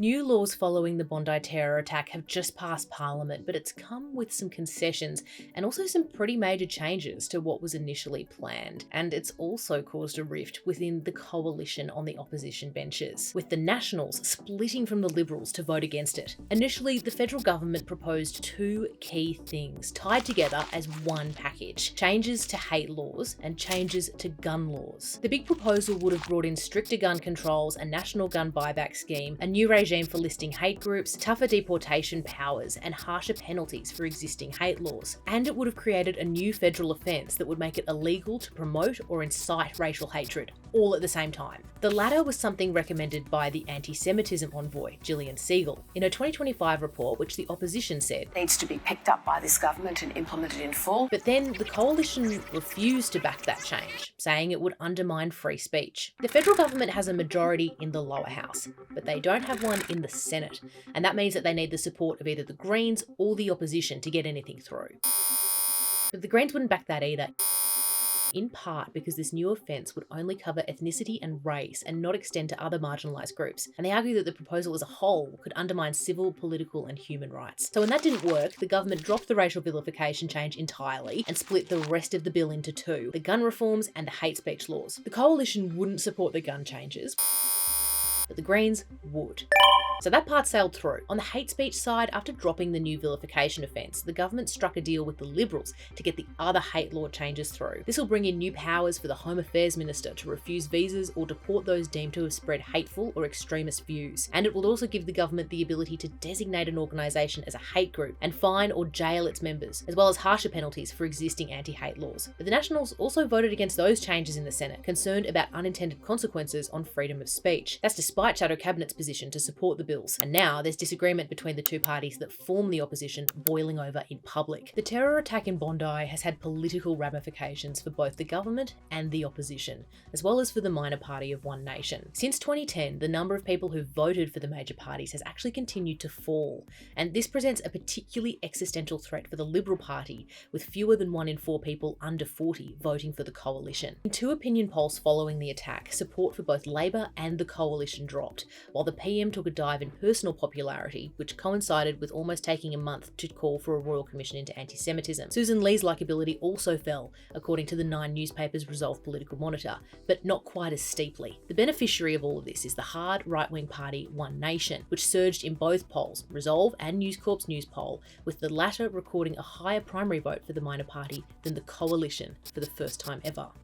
New laws following the Bondi terror attack have just passed Parliament, but it's come with some concessions and also some pretty major changes to what was initially planned. And it's also caused a rift within the coalition on the opposition benches, with the Nationals splitting from the Liberals to vote against it. Initially, the federal government proposed two key things tied together as one package: changes to hate laws and changes to gun laws. The big proposal would have brought in stricter gun controls, a national gun buyback scheme, a new regime for listing hate groups, tougher deportation powers, and harsher penalties for existing hate laws. And it would have created a new federal offence that would make it illegal to promote or incite racial hatred, all at the same time. The latter was something recommended by the anti-Semitism envoy, Gillian Segal, in a 2025 report, which the opposition said needs to be picked up by this government and implemented in full. But then the coalition refused to back that change, saying it would undermine free speech. The federal government has a majority in the lower house, but they don't have one in the Senate, and that means that they need the support of either the Greens or the opposition to get anything through. But the Greens wouldn't back that either, in part because this new offence would only cover ethnicity and race and not extend to other marginalised groups, and they argue that the proposal as a whole could undermine civil, political and human rights. So when that didn't work, the government dropped the racial vilification change entirely and split the rest of the bill into two: the gun reforms and the hate speech laws. The coalition wouldn't support the gun changes, but the Greens would. So that part sailed through. On the hate speech side, after dropping the new vilification offence, the government struck a deal with the Liberals to get the other hate law changes through. This will bring in new powers for the Home Affairs Minister to refuse visas or deport those deemed to have spread hateful or extremist views. And it will also give the government the ability to designate an organisation as a hate group and fine or jail its members, as well as harsher penalties for existing anti-hate laws. But the Nationals also voted against those changes in the Senate, concerned about unintended consequences on freedom of speech. That's despite Shadow Cabinet's position to support the bills. And now there's disagreement between the two parties that form the opposition boiling over in public. The terror attack in Bondi has had political ramifications for both the government and the opposition, as well as for the minor party of One Nation. Since 2010, the number of people who voted for the major parties has actually continued to fall, and this presents a particularly existential threat for the Liberal Party, with fewer than 1 in 4 people under 40 voting for the coalition. In two opinion polls following the attack, support for both Labor and the coalition dropped, while the PM took a dive in personal popularity, which coincided with almost taking a month to call for a royal commission into anti-Semitism. Susan Lee's likability also fell, according to the Nine newspaper's Resolve Political Monitor, but not quite as steeply. The beneficiary of all of this is the hard right-wing party One Nation, which surged in both polls, Resolve and News Corp's news poll, with the latter recording a higher primary vote for the minor party than the coalition for the first time ever.